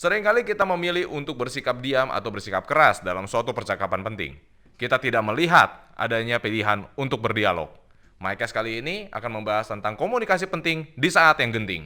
Seringkali kita memilih untuk bersikap diam atau bersikap keras dalam suatu percakapan penting. Kita tidak melihat adanya pilihan untuk berdialog. Micast kali ini akan membahas tentang komunikasi penting di saat yang genting.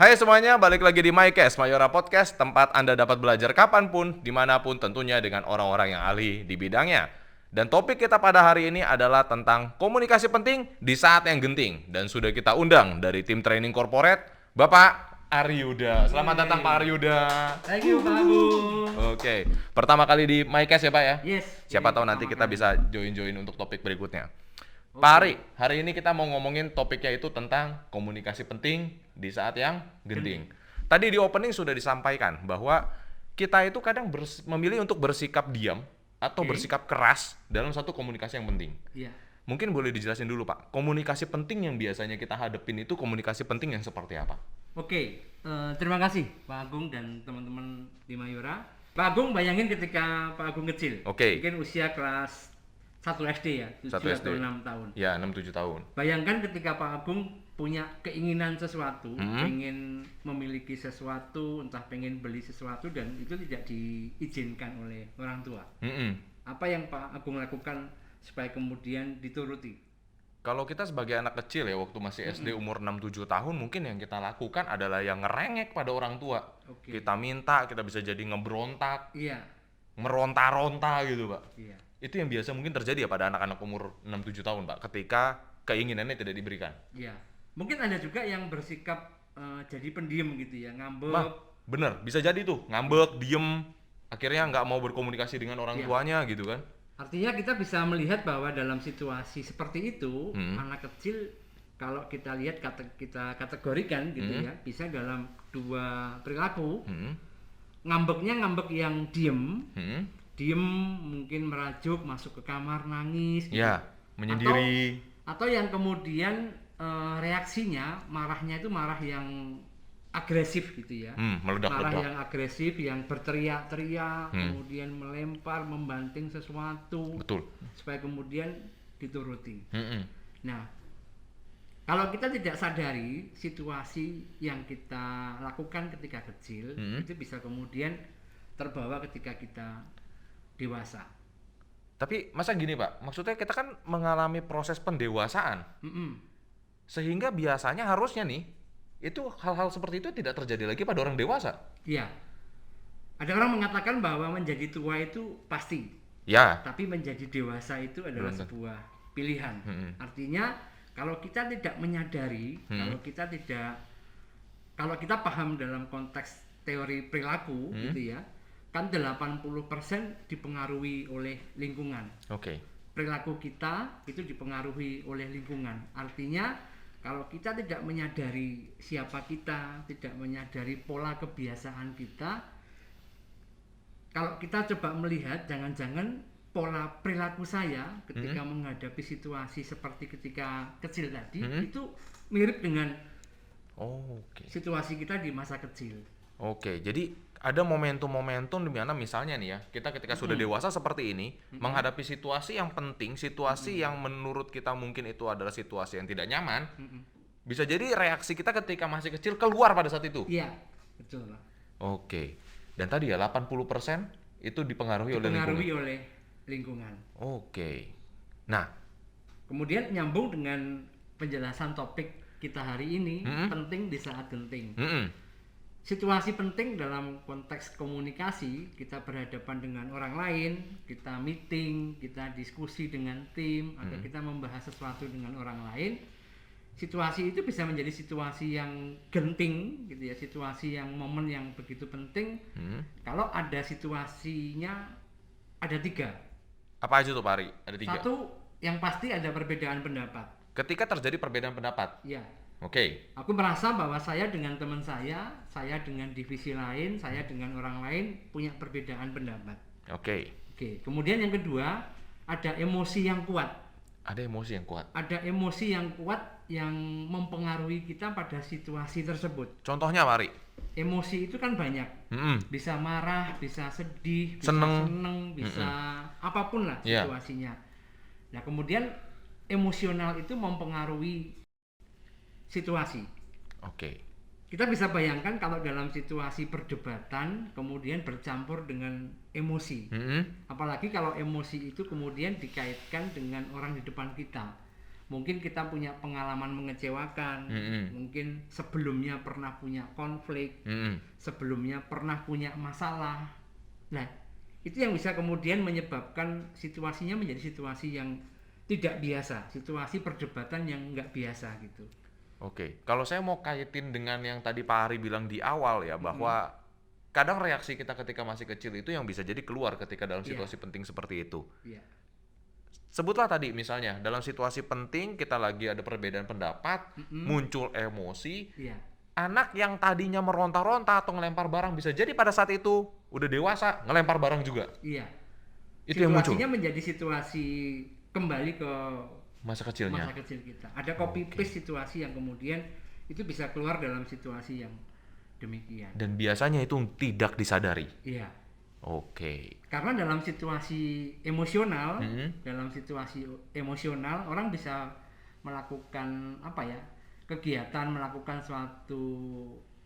Hai semuanya, balik lagi di Micast, Mayora Podcast, tempat Anda dapat belajar kapanpun, dimanapun tentunya dengan orang-orang yang ahli di bidangnya. Dan topik kita pada hari ini adalah tentang komunikasi penting di saat yang genting. Dan sudah kita undang dari tim training corporate, Bapak Aryuda. Selamat datang Pak Aryuda. Thank you Pak Agung. Oke, pertama kali di Micast ya Pak ya? Yes. Siapa ini tahu nanti pertama kita kali. bisa join-join untuk topik berikutnya. Oke. Pak Ari, hari ini kita mau ngomongin topiknya itu tentang komunikasi penting di saat yang genting. Tadi di opening sudah disampaikan bahwa kita itu kadang memilih untuk bersikap diam atau Oke. bersikap keras dalam satu komunikasi yang penting. Iya. Mungkin boleh dijelasin dulu Pak, komunikasi penting yang biasanya kita hadepin itu komunikasi penting yang seperti apa? Oke. Terima kasih Pak Agung dan teman-teman di Mayora. Pak Agung bayangin ketika Pak Agung kecil. Oke. Mungkin usia kelas 1 SD ya, 7 1 SD. atau 6 tahun. Ya, 6-7 tahun. Bayangkan ketika Pak Agung punya keinginan sesuatu, pengen memiliki sesuatu, entah pengen beli sesuatu dan itu tidak diizinkan oleh orang tua. Apa yang Pak Agung lakukan supaya kemudian dituruti? Kalau kita sebagai anak kecil ya waktu masih SD umur 6-7 tahun mungkin yang kita lakukan adalah yang ngerengek pada orang tua. Oke. Kita minta, kita bisa jadi ngebrontak, Iya. meronta-ronta gitu Pak. Iya. Itu yang biasa mungkin terjadi ya pada anak-anak umur 6-7 tahun Pak, ketika keinginannya tidak diberikan. Iya. Mungkin ada juga yang bersikap jadi pendiam gitu ya, ngambek. Nah, bener, bisa jadi tuh, ngambek, diem, akhirnya nggak mau berkomunikasi dengan orang Iya. tuanya gitu kan. Artinya kita bisa melihat bahwa dalam situasi seperti itu, anak kecil kalau kita lihat kita kategorikan gitu ya, bisa dalam dua perilaku. Ngambeknya ngambek yang diem, diem mungkin merajuk, masuk ke kamar nangis gitu. Ya, menyendiri. Atau yang kemudian reaksinya marahnya itu marah yang agresif gitu ya. Marah Meledak-ledak. yang agresif, yang berteriak-teriak, kemudian melempar, membanting sesuatu, Betul. supaya kemudian dituruti. Nah, kalau kita tidak sadari situasi yang kita lakukan ketika kecil, itu bisa kemudian terbawa ketika kita dewasa. Tapi masa gini Pak, maksudnya kita kan mengalami proses pendewasaan. Sehingga biasanya harusnya nih, itu hal-hal seperti itu tidak terjadi lagi pada orang dewasa. Iya. Ada orang mengatakan bahwa menjadi tua itu pasti, Ya, tapi menjadi dewasa itu adalah Belum tentu. sebuah pilihan. Artinya kalau kita tidak menyadari, kalau kita paham dalam konteks teori perilaku gitu ya, kan 80% dipengaruhi oleh lingkungan. oke. Perilaku kita itu dipengaruhi oleh lingkungan. Artinya kalau kita tidak menyadari siapa kita, tidak menyadari pola kebiasaan kita, kalau kita coba melihat jangan-jangan pola perilaku saya ketika menghadapi situasi seperti ketika kecil tadi itu mirip dengan Oke. situasi kita di masa kecil. Oke, jadi ada momentum-momentum di mana misalnya nih ya, kita ketika sudah dewasa seperti ini, menghadapi situasi yang penting, situasi yang menurut kita mungkin itu adalah situasi yang tidak nyaman, bisa jadi reaksi kita ketika masih kecil keluar pada saat itu. Iya, betul. Oke. Dan tadi ya 80% itu dipengaruhi oleh lingkungan. Dipengaruhi oleh lingkungan. Oke. Nah, Kemudian nyambung dengan penjelasan topik kita hari ini, penting di saat genting. Situasi penting dalam konteks komunikasi, kita berhadapan dengan orang lain, kita meeting, kita diskusi dengan tim, atau kita membahas sesuatu dengan orang lain. Situasi itu bisa menjadi situasi yang genting gitu ya, situasi yang momen yang begitu penting. Kalau ada situasinya ada 3. apa aja tuh Pak Ari? Ada 3. Satu, yang pasti ada perbedaan pendapat. Ketika terjadi perbedaan pendapat. Ya, Oke. aku merasa bahwa saya dengan teman saya dengan divisi lain, saya dengan orang lain punya perbedaan pendapat. Oke. Oke, kemudian yang kedua, ada emosi yang kuat. Ada emosi yang kuat. Ada emosi yang kuat yang mempengaruhi kita pada situasi tersebut. Contohnya Pak Ari? Emosi itu kan banyak. Bisa marah, bisa sedih, bisa seneng, bisa apapun lah Iya. situasinya. Nah, kemudian emosional itu mempengaruhi situasi. Oke. kita bisa bayangkan kalau dalam situasi perdebatan kemudian bercampur dengan emosi. Apalagi kalau emosi itu kemudian dikaitkan dengan orang di depan kita. Mungkin kita punya pengalaman mengecewakan, mungkin sebelumnya pernah punya konflik, sebelumnya pernah punya masalah. Nah, itu yang bisa kemudian menyebabkan situasinya menjadi situasi yang tidak biasa, situasi perdebatan yang nggak biasa gitu. Oke, kalau saya mau kaitin dengan yang tadi Pak Hari bilang di awal ya, bahwa kadang reaksi kita ketika masih kecil itu yang bisa jadi keluar ketika dalam situasi penting seperti itu. Sebutlah tadi misalnya, dalam situasi penting kita lagi ada perbedaan pendapat, muncul emosi, anak yang tadinya meronta-ronta atau ngelempar barang bisa jadi pada saat itu udah dewasa ngelempar barang juga. Iya. Itu yang muncul. Situasinya menjadi situasi kembali ke masa kecilnya. Masa kecil kita. Ada copy paste situasi yang kemudian itu bisa keluar dalam situasi yang demikian. Dan biasanya itu tidak disadari. Iya. Oke. Karena dalam situasi emosional, orang bisa melakukan apa ya? Kegiatan, melakukan suatu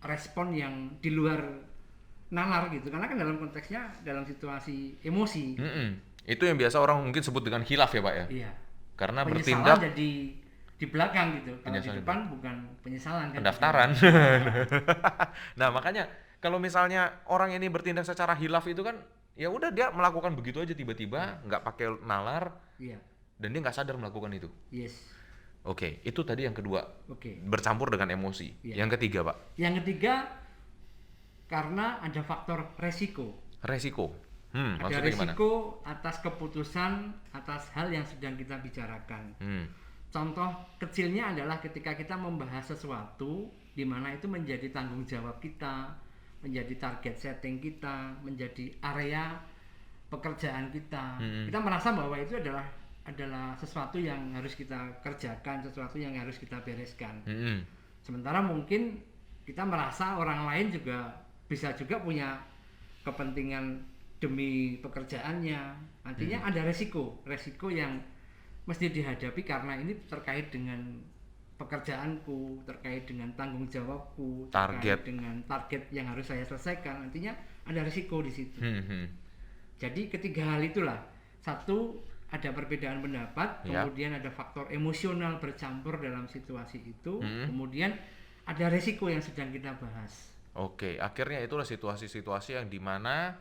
respon yang di luar nalar gitu. Karena kan dalam konteksnya dalam situasi emosi. Itu yang biasa orang mungkin sebut dengan khilaf ya, Pak ya. Iya. Karena penyesalan bertindak jadi di belakang gitu. Kalau di depan bukan penyesalan kan. Pendaftaran. Nah, makanya kalau misalnya orang ini bertindak secara khilaf itu kan ya udah dia melakukan begitu aja tiba-tiba, nggak pakai nalar. Iya. Dan dia nggak sadar melakukan itu. Yes. Oke, itu tadi yang kedua. Oke. Bercampur dengan emosi. Yang ketiga, Pak. Yang ketiga karena ada faktor resiko. Resiko. Ada resiko gimana? Atas keputusan, atas hal yang sedang kita bicarakan. Contoh kecilnya adalah ketika kita membahas sesuatu di mana itu menjadi tanggung jawab kita, menjadi target setting kita, menjadi area pekerjaan kita. Kita merasa bahwa itu adalah sesuatu yang harus kita kerjakan, sesuatu yang harus kita bereskan. Sementara mungkin kita merasa orang lain juga bisa juga punya kepentingan demi pekerjaannya. Artinya ada resiko yang mesti dihadapi karena ini terkait dengan pekerjaanku, terkait dengan tanggung jawabku, terkait dengan target yang harus saya selesaikan. Artinya ada resiko di situ. Jadi ketiga hal itulah, satu ada perbedaan pendapat, kemudian ada faktor emosional bercampur dalam situasi itu, kemudian ada resiko yang sedang kita bahas. Oke, akhirnya itulah situasi-situasi yang dimana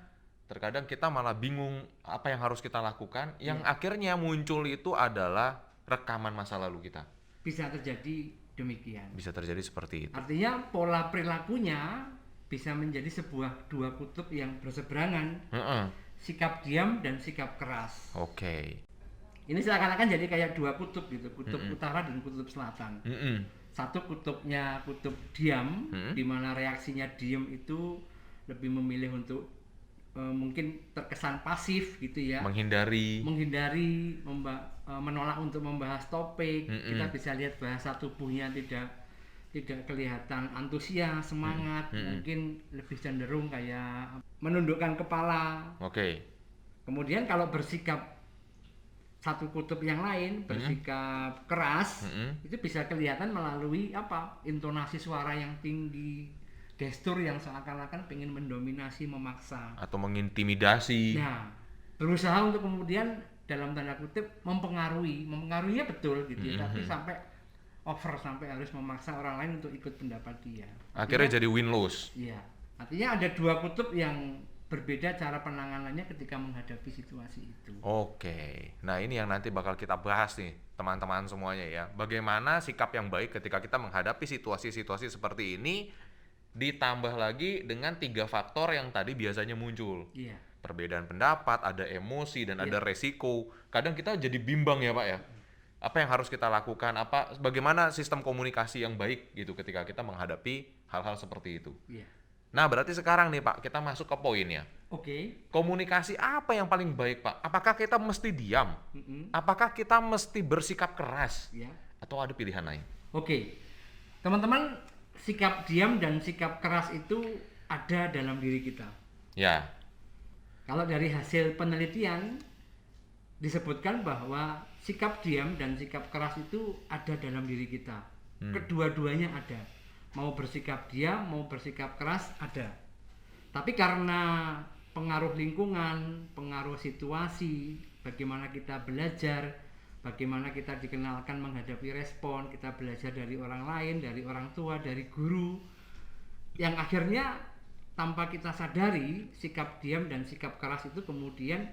terkadang kita malah bingung apa yang harus kita lakukan, yang akhirnya muncul itu adalah rekaman masa lalu kita. Bisa terjadi demikian. Bisa terjadi seperti itu. Artinya pola perilakunya bisa menjadi sebuah dua kutub yang berseberangan. Sikap diam dan sikap keras. Oke. Ini seakan-akan jadi kayak dua kutub gitu, kutub utara dan kutub selatan. Satu kutubnya kutub diam, di mana reaksinya diam itu lebih memilih untuk mungkin terkesan pasif gitu ya, menghindari menolak untuk membahas topik. Kita bisa lihat bahasa tubuhnya tidak kelihatan antusias, semangat, mungkin lebih cenderung kayak menundukkan kepala. Kemudian kalau bersikap satu kutub yang lain, bersikap keras, itu bisa kelihatan melalui intonasi suara yang tinggi, gestur yang seakan-akan pengen mendominasi, memaksa atau mengintimidasi. Nah, berusaha untuk kemudian dalam tanda kutip mempengaruhinya betul gitu ya, tapi sampai over, sampai harus memaksa orang lain untuk ikut pendapat dia. Akhirnya jadi win-lose. Iya. Artinya ada dua kutub yang berbeda cara penanganannya ketika menghadapi situasi itu. Oke. Nah, ini yang nanti bakal kita bahas nih, teman-teman semuanya ya. Bagaimana sikap yang baik ketika kita menghadapi situasi-situasi seperti ini, ditambah lagi dengan 3 faktor yang tadi biasanya muncul. Perbedaan pendapat, ada emosi, dan ada resiko. Kadang kita jadi bimbang ya Pak ya. Apa yang harus kita lakukan? Bagaimana sistem komunikasi yang baik gitu ketika kita menghadapi hal-hal seperti itu. Nah, berarti sekarang nih Pak, kita masuk ke poinnya. Komunikasi apa yang paling baik Pak? Apakah kita mesti diam? Apakah kita mesti bersikap keras? Atau ada pilihan lain? Teman-teman, sikap diam dan sikap keras itu ada dalam diri kita. Kalau dari hasil penelitian disebutkan bahwa sikap diam dan sikap keras itu ada dalam diri kita. Kedua-duanya ada. mau bersikap diam, mau bersikap keras ada. Tapi karena pengaruh lingkungan, pengaruh situasi, bagaimana kita belajar, bagaimana kita dikenalkan menghadapi respon, kita belajar dari orang lain, dari orang tua, dari guru, yang akhirnya tanpa kita sadari sikap diam dan sikap keras itu kemudian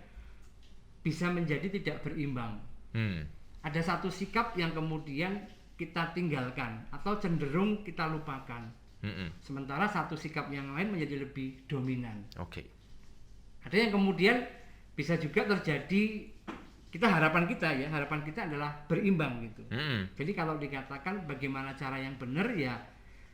bisa menjadi tidak berimbang. Ada satu sikap yang kemudian kita tinggalkan atau cenderung kita lupakan. Sementara satu sikap yang lain menjadi lebih dominan. Ada yang kemudian bisa juga terjadi, harapan kita adalah berimbang gitu. Jadi kalau dikatakan bagaimana cara yang benar, ya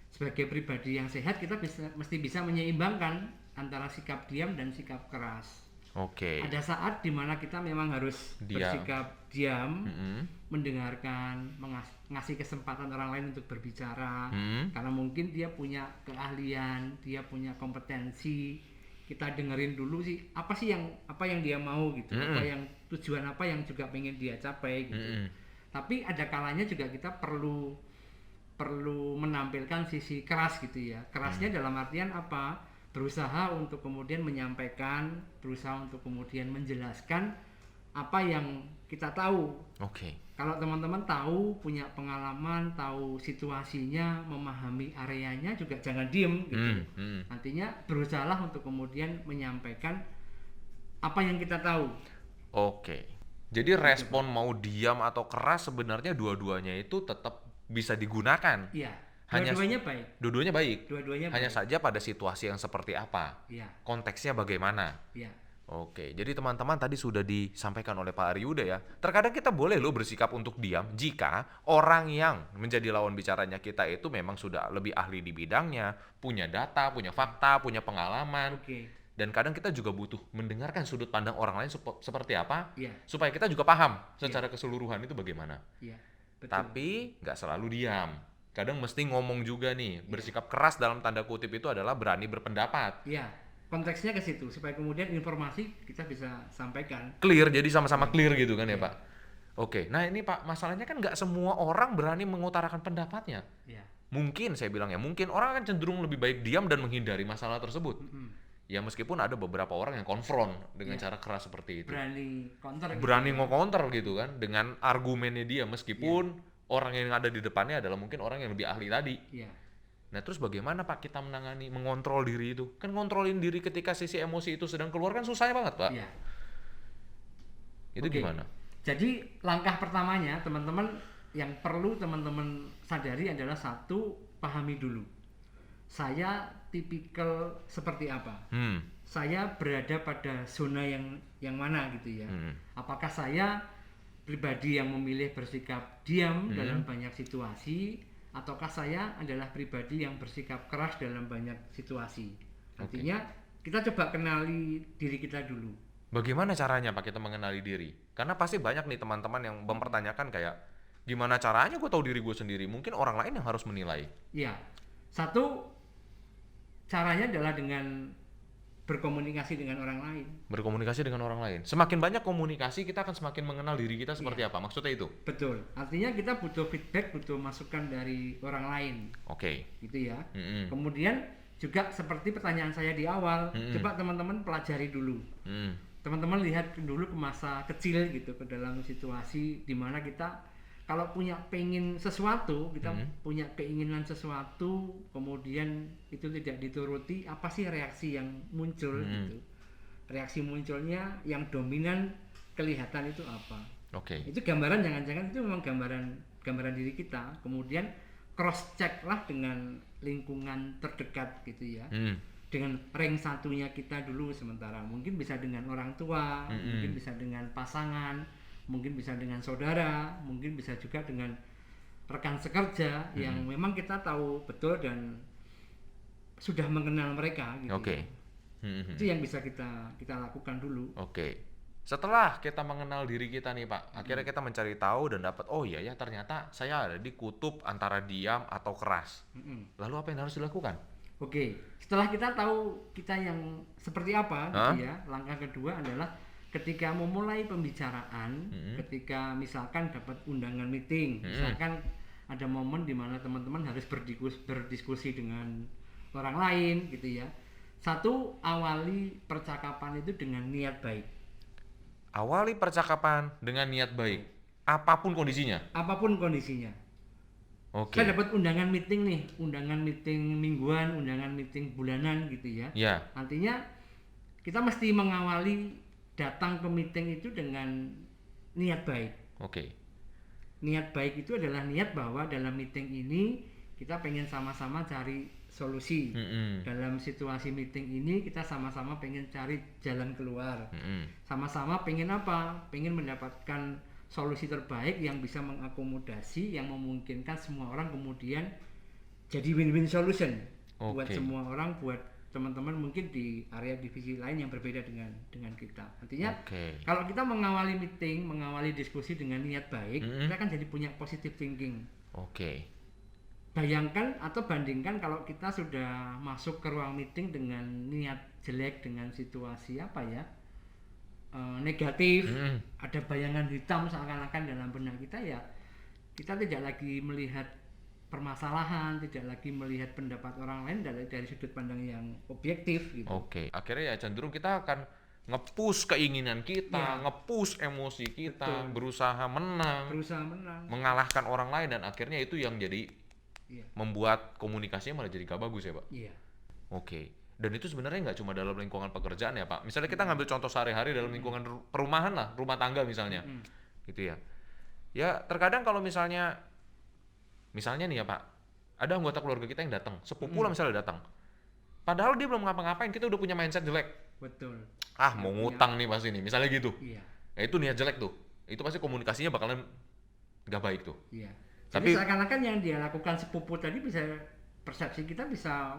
sebagai pribadi yang sehat kita mesti bisa menyeimbangkan antara sikap diam dan sikap keras. Ada saat dimana kita memang harus bersikap diam, mendengarkan, ngasih kesempatan orang lain untuk berbicara, karena mungkin dia punya keahlian, dia punya kompetensi. Kita dengerin dulu sih apa yang dia mau gitu, tujuan apa yang juga pengen dia capai gitu. Tapi ada kalanya juga kita perlu menampilkan sisi keras gitu ya. Kerasnya dalam artian apa? Berusaha untuk kemudian menyampaikan, berusaha untuk kemudian menjelaskan apa yang kita tahu. Kalau teman-teman tahu, punya pengalaman, tahu situasinya, memahami areanya, juga jangan diem gitu. Nantinya berusahalah untuk kemudian menyampaikan apa yang kita tahu. Jadi respon mau diam atau keras sebenarnya dua-duanya itu tetap bisa digunakan. Iya. Dua-duanya baik. Dua-duanya baik. Hanya baik. saja pada situasi yang seperti apa. Konteksnya bagaimana. Jadi teman-teman tadi sudah disampaikan oleh Pak Aryuda ya. Terkadang kita boleh loh bersikap untuk diam jika orang yang menjadi lawan bicaranya kita itu memang sudah lebih ahli di bidangnya, punya data, punya fakta, punya pengalaman. Dan kadang kita juga butuh mendengarkan sudut pandang orang lain seperti apa, supaya kita juga paham secara keseluruhan itu bagaimana. Betul. Tapi nggak selalu diam. Kadang mesti ngomong juga nih. Bersikap keras dalam tanda kutip itu adalah berani berpendapat. Konteksnya ke situ supaya kemudian informasi kita bisa sampaikan clear, jadi sama-sama clear gitu kan ya Pak. Nah ini Pak, masalahnya kan nggak semua orang berani mengutarakan pendapatnya. Mungkin saya bilang ya, mungkin orang akan cenderung lebih baik diam dan menghindari masalah tersebut. Ya meskipun ada beberapa orang yang konfront dengan cara keras seperti itu, berani nge-counter gitu kan dengan argumennya dia, meskipun orang yang ada di depannya adalah mungkin orang yang lebih ahli tadi. Nah terus bagaimana Pak kita mengontrol diri itu? Kan ngontrolin diri ketika sisi emosi itu sedang keluar kan susah banget Pak. Itu gimana? Jadi langkah pertamanya teman-teman yang perlu teman-teman sadari adalah satu, pahami dulu. Saya tipikal seperti apa? Saya berada pada zona yang mana gitu ya? Apakah saya pribadi yang memilih bersikap diam dalam banyak situasi? Ataukah saya adalah pribadi yang bersikap keras dalam banyak situasi? Artinya kita coba kenali diri kita dulu. Bagaimana caranya Pak kita mengenali diri? Karena pasti banyak nih teman-teman yang mempertanyakan kayak gimana caranya gue tahu diri gue sendiri? Mungkin orang lain yang harus menilai. Satu caranya adalah dengan berkomunikasi dengan orang lain. Berkomunikasi dengan orang lain. Semakin banyak komunikasi, kita akan semakin mengenal diri kita seperti apa. Maksudnya itu? Betul. Artinya kita butuh feedback, butuh masukan dari orang lain. Gitu ya. Kemudian juga seperti pertanyaan saya di awal, coba teman-teman pelajari dulu. Teman-teman lihat dulu ke masa kecil gitu, ke dalam situasi di mana kita kalau punya pengen sesuatu, kita punya keinginan sesuatu, kemudian itu tidak dituruti, apa sih reaksi yang muncul gitu? Reaksi munculnya yang dominan kelihatan itu apa? Itu gambaran, jangan-jangan itu memang gambaran diri kita. Kemudian cross check lah dengan lingkungan terdekat gitu ya. Dengan rank satunya kita dulu sementara. Mungkin bisa dengan orang tua, mungkin bisa dengan pasangan, mungkin bisa dengan saudara, mungkin bisa juga dengan rekan sekerja yang memang kita tahu betul dan sudah mengenal mereka gitu. Itu yang bisa kita lakukan dulu. Setelah kita mengenal diri kita nih Pak, akhirnya kita mencari tahu dan dapat ya ternyata saya ada di kutub antara diam atau keras. Lalu apa yang harus dilakukan? Setelah kita tahu kita yang seperti apa gitu ya, langkah kedua adalah ketika memulai pembicaraan, ketika misalkan dapat undangan meeting, misalkan ada momen di mana teman-teman harus berdiskusi dengan orang lain gitu ya. Satu, awali percakapan itu dengan niat baik. Awali percakapan dengan niat baik, apapun kondisinya. Apapun kondisinya. Oke. Saya dapat undangan meeting nih, undangan meeting mingguan, undangan meeting bulanan gitu ya. Ya. Artinya kita mesti mengawali datang ke meeting itu dengan niat baik. Oke. Niat baik itu adalah niat bahwa dalam meeting ini kita pengen sama-sama cari solusi. Dalam situasi meeting ini kita sama-sama pengen cari jalan keluar. Sama-sama pengen apa? Pengen mendapatkan solusi terbaik yang bisa mengakomodasi, yang memungkinkan semua orang kemudian jadi win-win solution buat semua orang, buat teman-teman mungkin di area divisi lain yang berbeda dengan kita. Artinya kalau kita mengawali meeting, mengawali diskusi dengan niat baik, kita kan jadi punya positive thinking. Bayangkan atau bandingkan kalau kita sudah masuk ke ruang meeting dengan niat jelek, dengan situasi apa ya, negatif, ada bayangan hitam seakan-akan dalam benak kita, ya kita tidak lagi melihat permasalahan, tidak lagi melihat pendapat orang lain dari sudut pandang yang objektif gitu. Akhirnya ya cenderung kita akan nge-push keinginan kita, nge-push emosi kita, berusaha menang, mengalahkan orang lain, dan akhirnya itu yang jadi membuat komunikasinya malah jadi gak bagus ya Pak. Dan itu sebenarnya nggak cuma dalam lingkungan pekerjaan ya Pak. Misalnya kita ngambil contoh sehari-hari dalam lingkungan perumahan lah, rumah tangga misalnya, gitu ya. Ya terkadang kalau misalnya nih ya Pak, ada anggota keluarga kita yang datang, sepupu lah misalnya datang, padahal dia belum ngapa-ngapain, kita udah punya mindset jelek. Betul. Mau ngutang nih pasti nih, misalnya gitu. Ya itu niat jelek tuh. Itu pasti komunikasinya bakalan nggak baik tuh. Tapi seakan-akan yang dia lakukan sepupu tadi bisa, persepsi kita bisa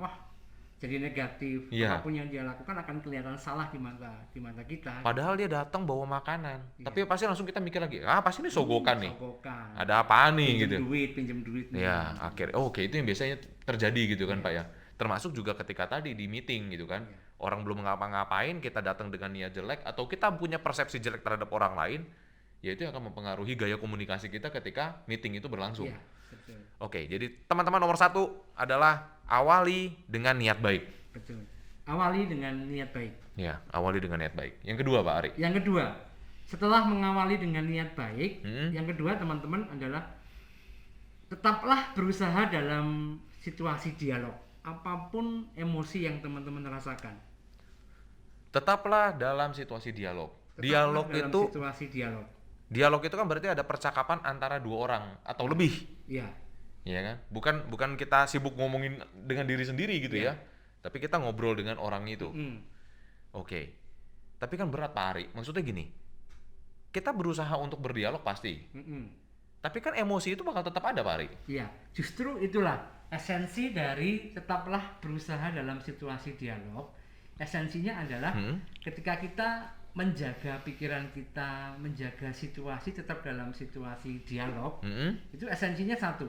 jadi negatif. Apapun yang dia lakukan akan kelihatan salah di mata kita. Padahal dia datang bawa makanan, tapi pasti langsung kita mikir lagi, pasti ini sogokan nih. Ada apaan nih gitu. Pinjam duit. Ya, akhirnya itu yang biasanya terjadi gitu kan Pak ya. Termasuk juga ketika tadi di meeting gitu kan. Orang belum ngapa-ngapain, kita datang dengan niat jelek, atau kita punya persepsi jelek terhadap orang lain, ya itu akan mempengaruhi gaya komunikasi kita ketika meeting itu berlangsung. Jadi teman-teman, nomor 1 adalah awali dengan niat baik. Betul. Awali dengan niat baik. Ya, awali dengan niat baik. Yang kedua Pak Ari. Yang kedua, setelah mengawali dengan niat baik, yang kedua teman-teman adalah tetaplah berusaha dalam situasi dialog. Apapun emosi yang teman-teman rasakan. Tetaplah dalam situasi dialog. Dialog itu kan berarti ada percakapan antara dua orang atau lebih. Iya kan? Bukan kita sibuk ngomongin dengan diri sendiri gitu ya. Tapi kita ngobrol dengan orang itu. Tapi kan berat Pak Ari. Maksudnya gini, kita berusaha untuk berdialog pasti. Tapi kan emosi itu bakal tetap ada Pak Ari. Iya, justru itulah esensi dari tetaplah berusaha dalam situasi dialog. Esensinya adalah ketika kita menjaga pikiran kita, menjaga situasi tetap dalam situasi dialog, itu esensinya satu.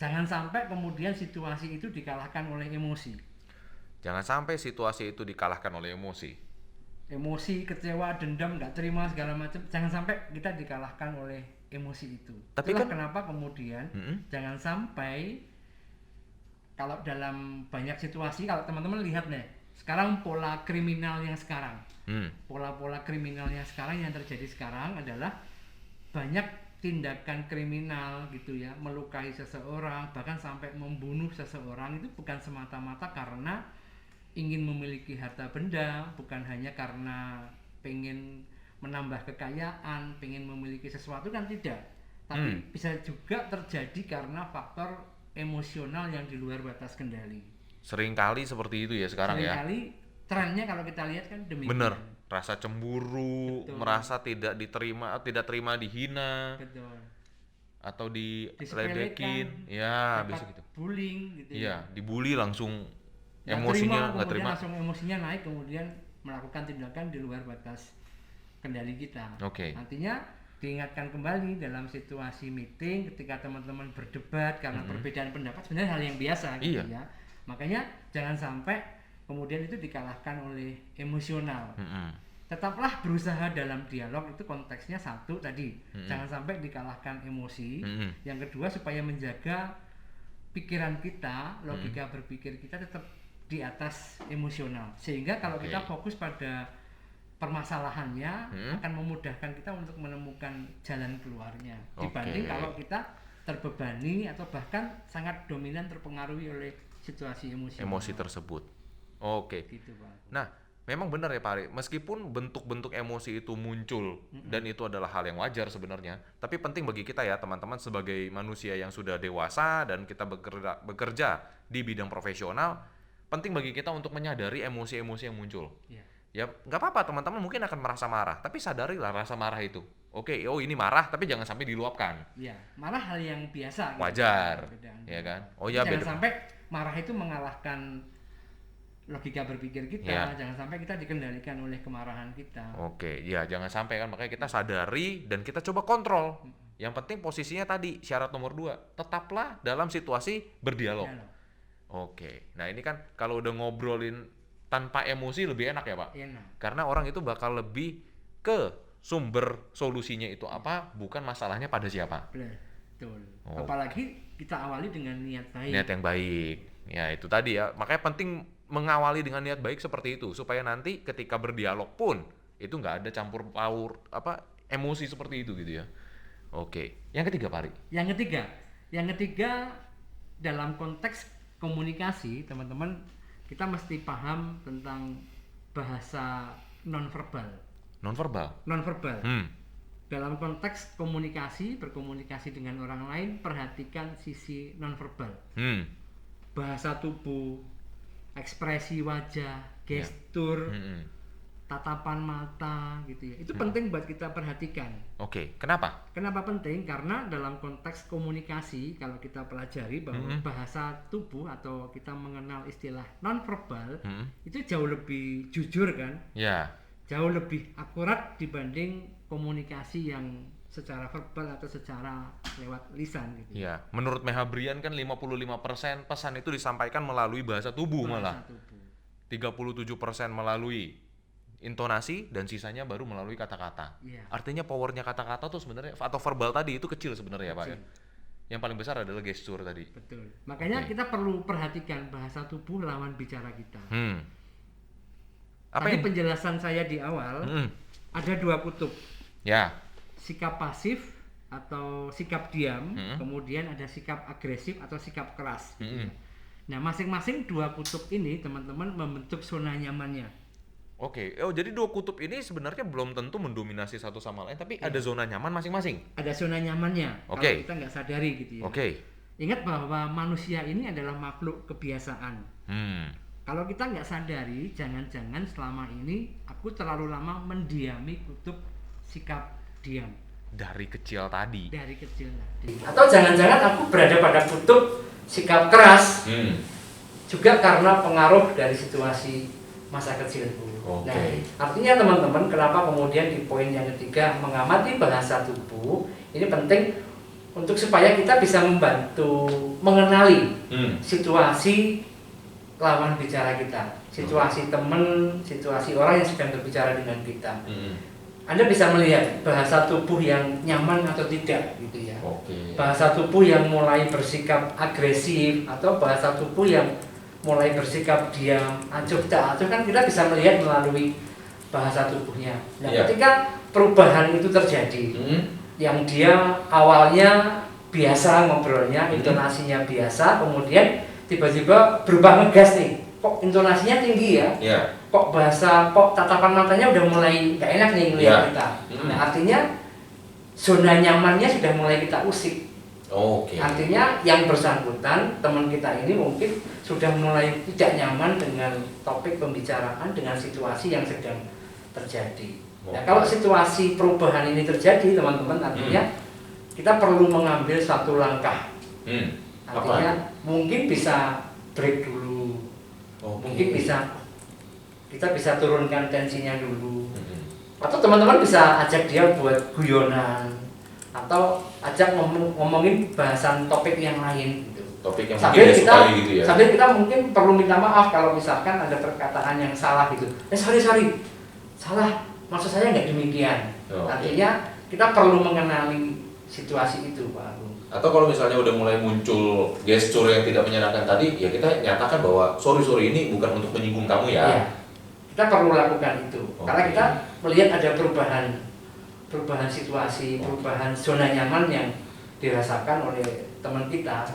Jangan sampai kemudian situasi itu dikalahkan oleh emosi. Jangan sampai situasi itu dikalahkan oleh emosi. Emosi, kecewa, dendam, nggak terima segala macam, jangan sampai kita dikalahkan oleh emosi itu. Tapi itulah kenapa kemudian jangan sampai, kalau dalam banyak situasi, kalau teman-teman lihat nih, sekarang pola kriminal yang sekarang, pola-pola kriminal yang sekarang yang terjadi sekarang adalah banyak tindakan kriminal gitu ya, melukai seseorang, bahkan sampai membunuh seseorang, itu bukan semata-mata karena ingin memiliki harta benda, bukan hanya karena pengen menambah kekayaan, pengen memiliki sesuatu, kan tidak. Tapi bisa juga terjadi karena faktor emosional yang di luar batas kendali. Seringkali seperti itu ya sekarang ya. Seringkali trennya kalau kita lihat kan demikian. Bener, rasa cemburu, merasa tidak terima dihina. Betul. Atau diledekin, ya bisa gitu. Bullying gitu. Iya, dibully langsung emosinya nggak terima. Langsung emosinya naik, kemudian melakukan tindakan di luar batas kendali kita. Nantinya diingatkan kembali dalam situasi meeting ketika teman-teman berdebat karena perbedaan pendapat, sebenarnya hal yang biasa gitu ya. Makanya jangan sampai kemudian itu dikalahkan oleh emosional. tetaplah berusaha dalam dialog, itu konteksnya satu tadi, jangan sampai dikalahkan emosi. Yang kedua, supaya menjaga pikiran kita, logika berpikir kita tetap di atas emosional, sehingga kalau kita fokus pada permasalahannya akan memudahkan kita untuk menemukan jalan keluarnya, dibanding kalau kita terbebani atau bahkan sangat dominan terpengaruhi oleh situasi emosi tersebut. Oke. Gitu, Pak. Nah, memang benar ya Pak Ari, meskipun bentuk-bentuk emosi itu muncul dan itu adalah hal yang wajar sebenarnya, tapi penting bagi kita ya teman-teman sebagai manusia yang sudah dewasa dan kita bekerja di bidang profesional, penting bagi kita untuk menyadari emosi-emosi yang muncul. Ya nggak apa-apa, teman-teman mungkin akan merasa marah, tapi sadarilah rasa marah itu. Oke, ini marah, tapi jangan sampai diluapkan. Iya, marah hal yang biasa. Wajar, ya kan? Jangan sampai marah itu mengalahkan logika berpikir kita, jangan sampai kita dikendalikan oleh kemarahan kita. Oke, ya jangan sampai kan, makanya kita sadari dan kita coba kontrol. Yang penting posisinya tadi, syarat nomor 2, tetaplah dalam situasi berdialog. Oke, nah ini kan kalau udah ngobrolin tanpa emosi lebih enak ya Pak? Enak. Karena orang itu bakal lebih ke sumber solusinya itu apa, bukan masalahnya pada siapa. Betul. Apalagi kita awali dengan niat baik. Niat yang baik. Ya itu tadi ya, makanya penting mengawali dengan niat baik seperti itu, supaya nanti ketika berdialog pun itu nggak ada campur baur emosi seperti itu gitu ya. Oke. Yang ketiga Pak Ari? Yang ketiga dalam konteks komunikasi, teman-teman, kita mesti paham tentang bahasa nonverbal. Nonverbal. Dalam konteks berkomunikasi dengan orang lain, perhatikan sisi nonverbal. Bahasa tubuh, ekspresi wajah, gestur, tatapan mata gitu ya. Itu penting buat kita perhatikan. Oke, kenapa? Kenapa penting? Karena dalam konteks komunikasi, kalau kita pelajari bahwa bahasa tubuh atau kita mengenal istilah nonverbal, itu jauh lebih jujur kan? Ya. Jauh lebih akurat dibanding komunikasi yang secara verbal atau secara lewat lisan gitu. Ya, menurut Meha Brian kan 55% pesan itu disampaikan melalui bahasa tubuh malah. 37% melalui intonasi dan sisanya baru melalui kata-kata. Artinya powernya kata-kata tuh sebenarnya atau verbal tadi itu kecil sebenarnya Pak ya. Yang paling besar adalah gestur tadi. Betul. Makanya kita perlu perhatikan bahasa tubuh lawan bicara kita. Tadi penjelasan saya di awal ada 2 kutub. Ya. Sikap pasif atau sikap diam, kemudian ada sikap agresif atau sikap keras. Gitu ya. Nah, masing-masing 2 kutub ini teman-teman membentuk zona nyamannya. Oke, jadi 2 kutub ini sebenarnya belum tentu mendominasi satu sama lain, tapi ada zona nyaman masing-masing. Ada zona nyamannya. Kalau kita nggak sadari gitu ya. Ingat bahwa manusia ini adalah makhluk kebiasaan. Kalau kita nggak sadari, jangan-jangan selama ini aku terlalu lama mendiami kutub sikap diam. Dari kecil tadi. Atau jangan-jangan aku berada pada kutub sikap keras. Juga karena pengaruh dari situasi masa kecilku. Nah, artinya teman-teman, kenapa kemudian di poin yang ketiga mengamati bahasa tubuh ini penting untuk supaya kita bisa membantu mengenali situasi lawan bicara kita, situasi teman, situasi orang yang sedang berbicara dengan kita. Anda bisa melihat bahasa tubuh yang nyaman atau tidak gitu ya. Bahasa tubuh yang mulai bersikap agresif atau bahasa tubuh yang mulai bersikap diam, acuh tak acuh, kan kita bisa melihat melalui bahasa tubuhnya. Nah, ketika perubahan itu terjadi, yang dia awalnya biasa ngobrolnya, intonasinya biasa, kemudian tiba-tiba berubah ngegas nih, kok intonasinya tinggi ya, kok tatapan matanya udah mulai gak enak nih ngeliat kita. Nah, artinya zona nyamannya sudah mulai kita usik. Artinya yang bersangkutan, teman kita ini mungkin sudah mulai tidak nyaman dengan topik pembicaraan, dengan situasi yang sedang terjadi. Nah, kalau situasi perubahan ini terjadi, teman-teman, artinya kita perlu mengambil satu langkah. Artinya mungkin bisa break dulu, mungkin kita bisa turunkan tensinya dulu, atau teman-teman bisa ajak dia buat guyonan, atau ajak ngomongin bahasan topik yang lain gitu. Topik yang mungkin disukai gitu ya. Sambil kita mungkin perlu minta maaf kalau misalkan ada perkataan yang salah gitu. Sorry, salah. maksud saya nggak demikian. Artinya kita perlu mengenali situasi itu, Pak Agung. Atau kalau misalnya udah mulai muncul gestur yang tidak menyenangkan tadi, ya kita nyatakan bahwa sorry ini bukan untuk menyinggung kamu ya. Iya. Kita perlu lakukan itu. Karena kita melihat ada perubahan situasi, perubahan zona nyaman yang dirasakan oleh teman kita.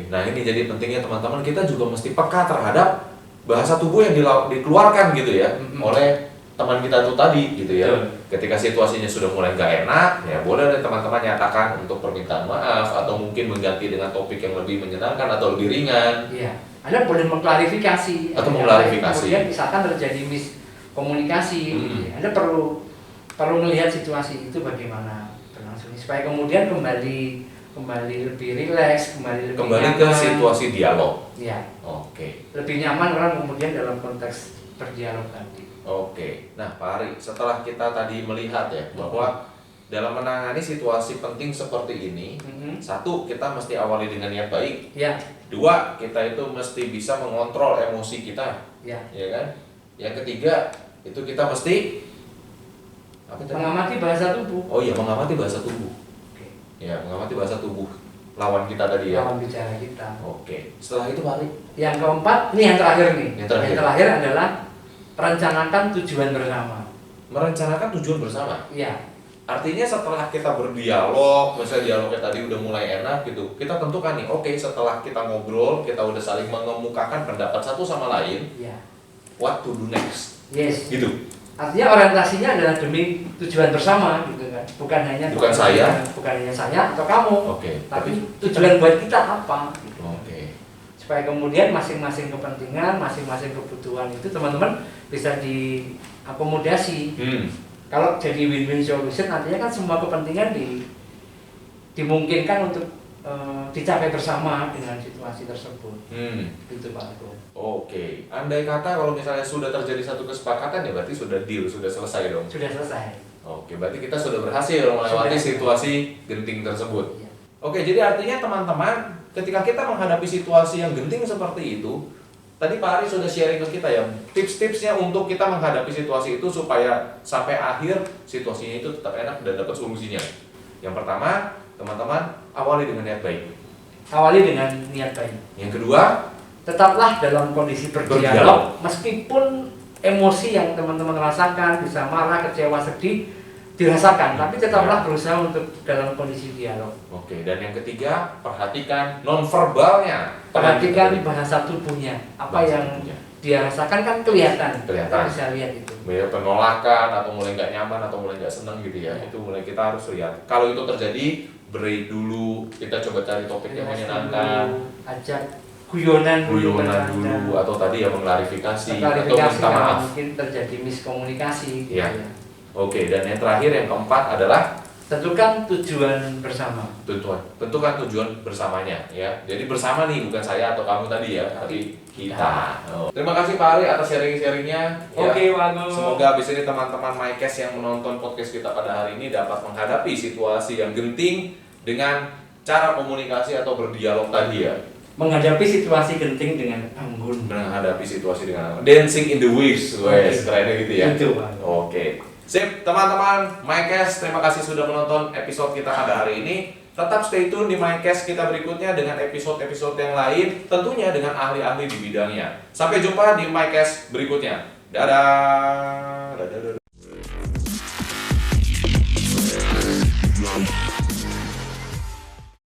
Nah ini jadi pentingnya teman-teman, kita juga mesti peka terhadap bahasa tubuh yang dikeluarkan gitu ya oleh teman kita tuh tadi gitu ya. Ketika situasinya sudah mulai nggak enak, ya boleh deh teman-teman nyatakan untuk permintaan maaf atau mungkin mengganti dengan topik yang lebih menyenangkan atau lebih ringan. Iya. Anda boleh mengklarifikasi. Atau mengklarifikasi. Kemudian misalkan terjadi miskomunikasi, Anda perlu melihat situasi itu bagaimana berlangsung supaya kemudian kembali lebih rileks, kembali ke nyaman. situasi dialog. Iya. Lebih nyaman orang kemudian dalam konteks berdialog tadi. Nah Pak Ari, setelah kita tadi melihat ya bahwa dalam menangani situasi penting seperti ini, satu, kita mesti awali dengan niat baik. Ya. Dua, kita itu mesti bisa mengontrol emosi kita. Ya kan? Yang ketiga, itu kita mesti mengamati bahasa tubuh. Mengamati bahasa tubuh. Ya, mengamati bahasa tubuh lawan kita tadi ya. Lawan bicara kita. Setelah itu Pak Ari, yang keempat, ini yang terakhir nih. Yang terakhir adalah rencanakan tujuan bersama. Merencanakan tujuan bersama? Iya. Artinya setelah kita berdialog, misalnya dialognya tadi udah mulai enak gitu, kita tentukan nih, setelah kita ngobrol, kita udah saling mengemukakan pendapat satu sama lain, what to do next? Yes. Gitu. Artinya orientasinya adalah demi tujuan bersama gitu kan. Bukan hanya saya atau kamu. Tapi tujuan buat kita apa gitu. Supaya kemudian masing-masing kepentingan, masing-masing kebutuhan itu teman-teman bisa diakomodasi. Kalau jadi win-win solution, artinya kan semua kepentingan dimungkinkan untuk dicapai bersama dengan situasi tersebut. Gitu Pak Agung. Andai kata kalau misalnya sudah terjadi satu kesepakatan, ya berarti sudah deal, sudah selesai dong. Sudah selesai. Berarti kita sudah berhasil melewati situasi genting tersebut. Jadi artinya teman-teman, ketika kita menghadapi situasi yang genting seperti itu, tadi Pak Ari sudah sharing ke kita ya, tips-tipsnya untuk kita menghadapi situasi itu supaya sampai akhir situasinya itu tetap enak dan dapat solusinya. Yang pertama, teman-teman, awali dengan niat baik. Yang kedua, tetaplah dalam kondisi berdialog meskipun emosi yang teman-teman rasakan, bisa marah, kecewa, sedih dirasakan, tapi tetaplah berusaha untuk dalam kondisi dialog. Dan yang ketiga, perhatikan nonverbalnya. Perhatikan bahasa tubuhnya. Yang dia rasakan kan kelihatan. Kita bisa lihat itu. Penolakan atau mulai nggak nyaman atau mulai nggak senang gitu ya. Itu mulai kita harus lihat. Kalau itu terjadi, break dulu. Kita coba cari topik yang menyenangkan. Ajak guyonan dulu atau tadi ya mengklarifikasi atau minta maaf. Mungkin terjadi miskomunikasi. Gitu ya. Dan yang terakhir, yang keempat adalah tentukan tujuan bersama. Tentukan tujuan bersamanya ya. Jadi bersama nih, bukan saya atau kamu tadi ya, tapi kita. Terima kasih Pak Ari atas sharing-sharingnya. Bagus. Semoga habis ini teman-teman MyCast yang menonton podcast kita pada hari ini dapat menghadapi situasi yang genting dengan cara komunikasi atau berdialog tadi ya. Menghadapi situasi genting dengan anggun. Dancing in the waves, kerennya gitu ya. Itu, Sip, teman-teman, MyCast, terima kasih sudah menonton episode kita pada hari ini. Tetap stay tune di MyCast kita berikutnya dengan episode-episode yang lain, tentunya dengan ahli-ahli di bidangnya. Sampai jumpa di MyCast berikutnya. Dadah.